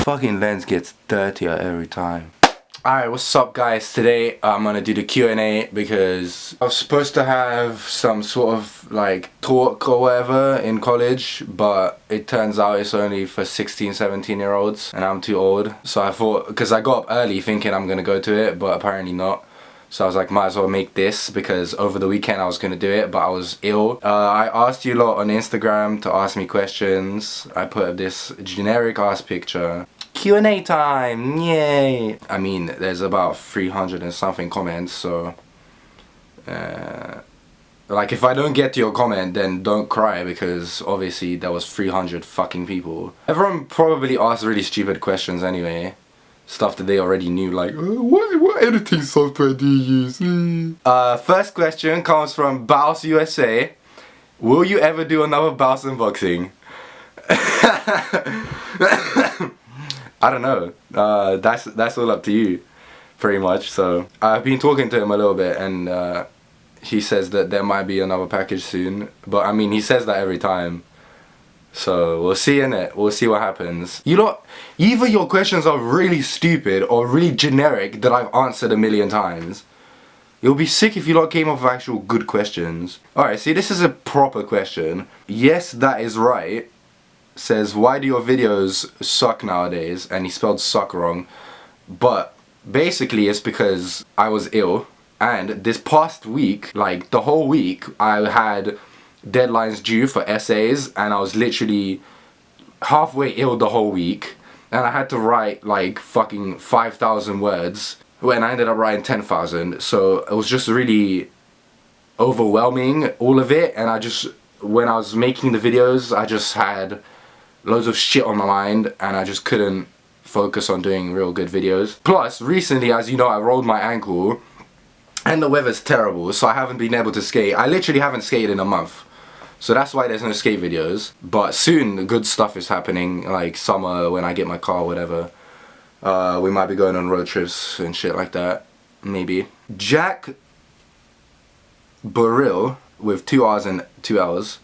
fucking lens gets dirtier every time. Alright, what's up guys? Today I'm gonna do the Q&A because I was supposed to have some sort of like talk or whatever in college, but it turns out it's only for 16-17 year olds and I'm too old. So I thought, because I got up early thinking I'm gonna go to it, but apparently not. So I was like, might as well make this, because over the weekend I was gonna do it, but I was ill. I asked you lot on Instagram to ask me questions. I put up this generic ass picture. Q&A time, yay! I mean, there's about 300 and something comments, so like if I don't get to your comment, then don't cry, because obviously there was 300 fucking people. Everyone probably asked really stupid questions anyway. Stuff that they already knew, like, what editing software do you use? First question comes from Baus USA. Will you ever do another Baus unboxing? I don't know. That's all up to you, pretty much. So I've been talking to him a little bit, and he says that there might be another package soon. But I mean, he says that every time. So we'll see, innit? We'll see what happens. You lot, either your questions are really stupid or really generic that I've answered a million times. It would be sick if you lot came up with actual good questions. Alright, see, this is a proper question. Yes, that is right. Says, why do your videos suck nowadays? And he spelled suck wrong. But basically it's because I was ill. And this past week, like the whole week, I had deadlines due for essays, and I was literally halfway ill the whole week, and I had to write like fucking 5,000 words when I ended up writing 10,000. So it was just really overwhelming, all of it. And I just, when I was making the videos, I just had loads of shit on my mind, and I just couldn't focus on doing real good videos. Plus recently, as you know, I rolled my ankle and the weather's terrible, so I haven't been able to skate. I literally haven't skated in a month. So that's why there's no skate videos. But soon, good stuff is happening, like summer when I get my car or whatever. We might be going on road trips and shit like that, maybe. Jack Burrill, with 2 R's and 2 L's,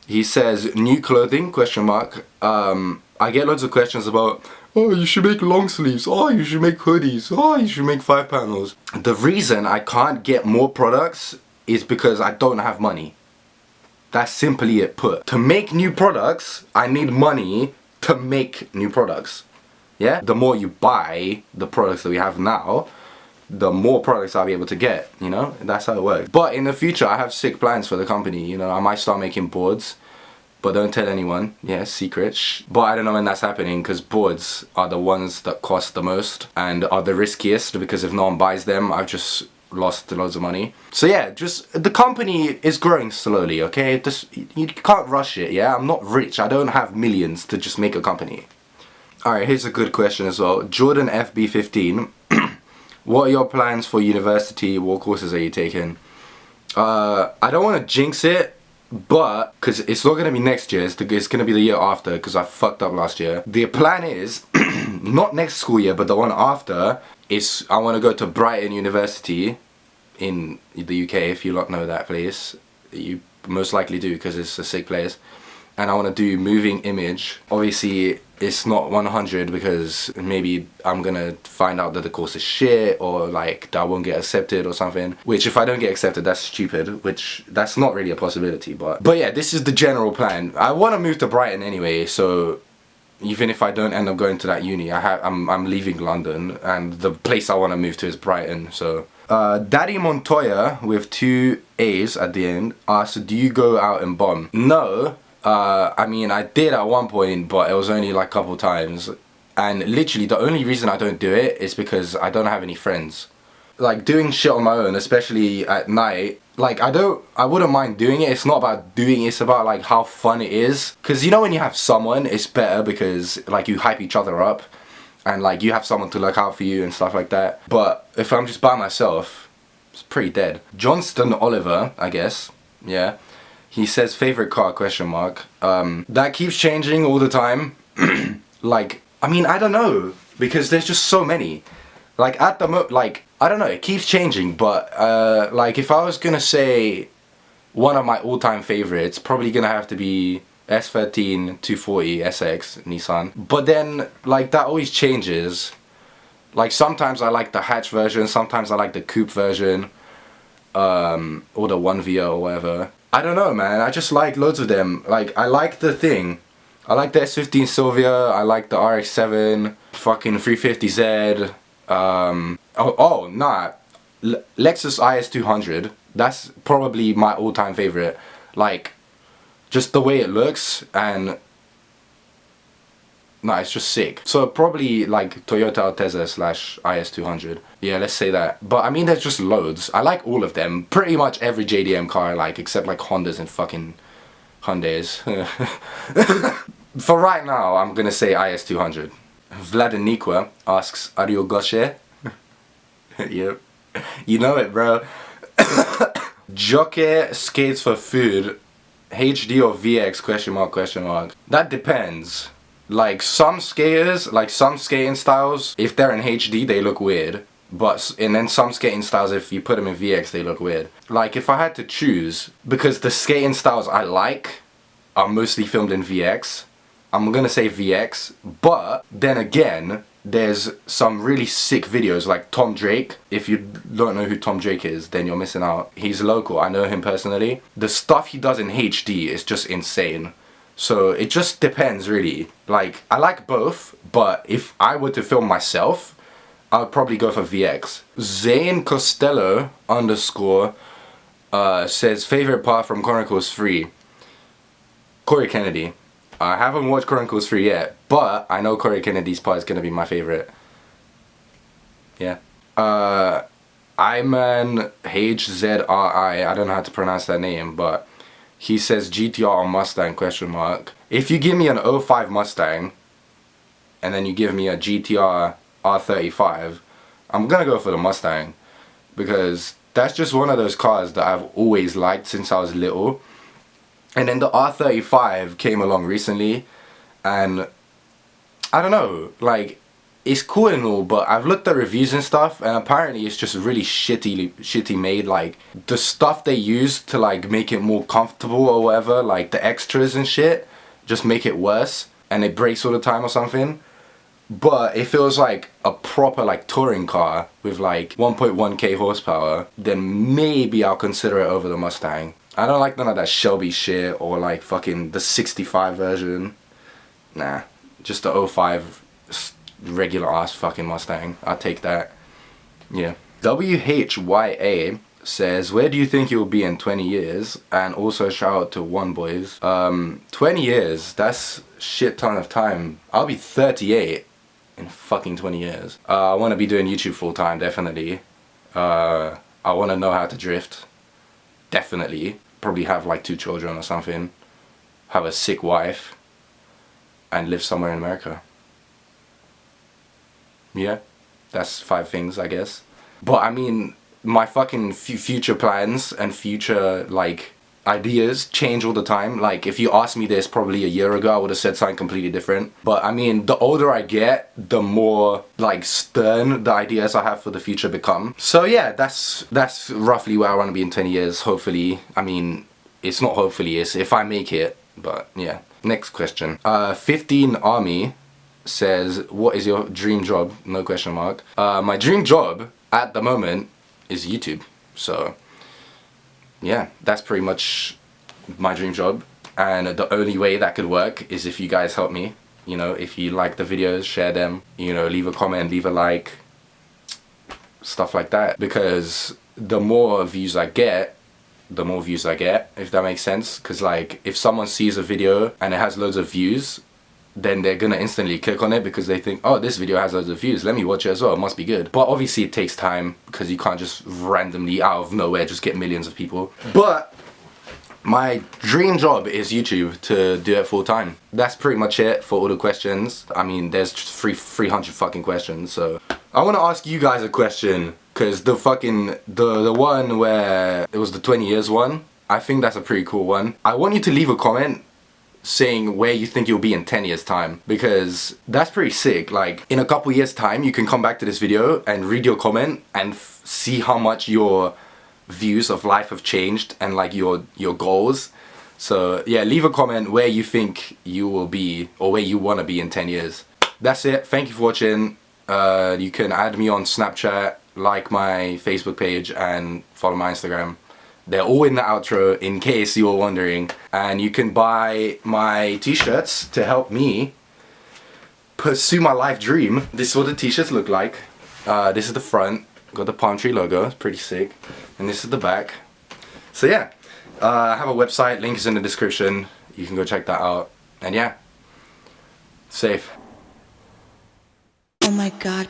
he says, new clothing, question mark. I get loads of questions about, oh, you should make long sleeves, oh, you should make hoodies, oh, you should make 5 panels. The reason I can't get more products is because I don't have money. That's simply it put. To make new products, I need money to make new products. Yeah? The more you buy the products that we have now, the more products I'll be able to get, you know? That's how it works. But in the future, I have sick plans for the company, you know? I might start making boards, but don't tell anyone. Yeah, secret. Shh. But I don't know when that's happening, because boards are the ones that cost the most and are the riskiest, because if no one buys them, I've just lost loads of money. So yeah, just the company is growing slowly, okay? Just, you can't rush it, yeah? I'm not rich. I don't have millions to just make a company. Alright, here's a good question as well. Jordan FB15. What are your plans for university? What courses are you taking? I don't want to jinx it, but because it's not going to be next year, it's going to be the year after, because I fucked up last year. The plan is, not next school year, but the one after, is I want to go to Brighton University in the UK. If you lot know that place, you most likely do, because it's a sick place. And I want to do moving image. Obviously it's not 100, because maybe I'm gonna find out that the course is shit, or like that I won't get accepted or something. Which, if I don't get accepted, that's stupid, which that's not really a possibility. But yeah, this is the general plan. I want to move to Brighton anyway, so even if I don't end up going to that uni, I'm leaving London, and the place I want to move to is Brighton. So Daddy Montoya with 2 A's at the end asked, do you go out and bomb? No. I mean, I did at one point, but it was only like a couple times. And literally the only reason I don't do it is because I don't have any friends. Like, doing shit on my own, especially at night, like I wouldn't mind doing it. It's not about doing it, it's about like how fun it is. Because you know, when you have someone, it's better, because like you hype each other up, and like you have someone to look out for you and stuff like that. But if I'm just by myself, it's pretty dead. Johnston Oliver, I guess, yeah. He says, favorite car, question mark. That keeps changing all the time. Like, I mean, I don't know, because there's just so many. Like, at the like, I don't know, it keeps changing, but like if I was gonna say one of my all-time favorites, probably gonna have to be S13 240 SX Nissan. But then, like, that always changes. Like, sometimes I like the hatch version, sometimes I like the coupe version, or the 1VO or whatever. I don't know, man, I just like loads of them. Like, I like the thing. I like the S15 Silvia, I like the RX-7, fucking 350Z, Lexus IS200. That's probably my all-time favorite. Like, just the way it looks, and no, it's just sick. So probably like Toyota Altezza / IS200. Yeah, let's say that. But I mean, there's just loads. I like all of them. Pretty much every JDM car I like, except like Hondas and fucking Hyundais. For right now, I'm gonna say IS200. Vladanikwa asks, "Are you Goshe?" Yep. You know it, bro. Jockey skates for food. HD or VX ? That depends. Like some skaters, like some skating styles, if they're in HD they look weird. And then some skating styles, if you put them in VX, they look weird. Like if I had to choose, because the skating styles I like are mostly filmed in VX, I'm gonna say VX. But then again, there's some really sick videos like Tom Drake. If you don't know who Tom Drake is, then you're missing out. He's local, I know him personally. The stuff he does in HD is just insane. So it just depends really. Like, I like both, but if I were to film myself, I would probably go for VX. Zane Costello _ says favorite part from Chronicles 3. Corey Kennedy. I haven't watched Chronicles 3 yet, but I know Corey Kennedy's part is gonna be my favorite. Yeah. Iman HZRI, I don't know how to pronounce that name, but he says GTR or Mustang ? If you give me an 05 Mustang, and then you give me a GTR R35, I'm gonna go for the Mustang, because that's just one of those cars that I've always liked since I was little. And then the R35 came along recently, and I don't know, like, it's cool and all, but I've looked at reviews and stuff, and apparently it's just really shitty made. Like, the stuff they use to like make it more comfortable or whatever, like the extras and shit, just make it worse, and it breaks all the time or something. But it feels like a proper like touring car with like 1.1k horsepower, then maybe I'll consider it over the Mustang. I don't like none of that Shelby shit or like fucking the 65 version. Nah, just the 05 regular ass fucking Mustang. I'll take that. Yeah. WHYA says, where do you think you'll be in 20 years? And also shout out to One Boys. 20 years, that's shit ton of time. I'll be 38 in fucking 20 years. I want to be doing YouTube full time, definitely. I want to know how to drift. Definitely. Probably have like 2 children or something. Have a sick wife. And live somewhere in America. Yeah. That's 5 things, I guess. But I mean, my fucking future plans and future like ideas change all the time. Like, if you asked me this probably a year ago, I would have said something completely different. But I mean, the older I get, the more like stern the ideas I have for the future become. So yeah, that's roughly where I want to be in 20 years, hopefully. I mean, it's not hopefully, it's if I make it. But yeah. Next question. 15 Army says, what is your dream job? No question mark. My dream job at the moment is YouTube. So yeah, that's pretty much my dream job, and the only way that could work is if you guys help me. You know, if you like the videos, share them, you know, leave a comment, leave a like, stuff like that, because the more views I get, the more views I get, if that makes sense. Because like, if someone sees a video and it has loads of views, then they're gonna instantly click on it because they think, oh, this video has loads of views, let me watch it as well, it must be good. But obviously it takes time, because you can't just randomly out of nowhere just get millions of people. But my dream job is YouTube, to do it full time. That's pretty much it for all the questions. I mean, there's just 300 fucking questions, so I want to ask you guys a question, because the one where it was the 20 years one, I think that's a pretty cool one. I want you to leave a comment saying where you think you'll be in 10 years time, because that's pretty sick. Like, in a couple years time you can come back to this video and read your comment and see how much your views of life have changed and like your goals. So yeah, leave a comment where you think you will be or where you want to be in 10 years. That's it. Thank you for watching. You can add me on Snapchat, like my Facebook page, and follow my Instagram. They're all in the outro in case you were wondering. And you can buy my t-shirts to help me pursue my life dream. This is what the t-shirts look like. This is the front. Got the palm tree logo. It's pretty sick. And this is the back. So yeah, I have a website. Link is in the description. You can go check that out. And yeah, safe. Oh my God.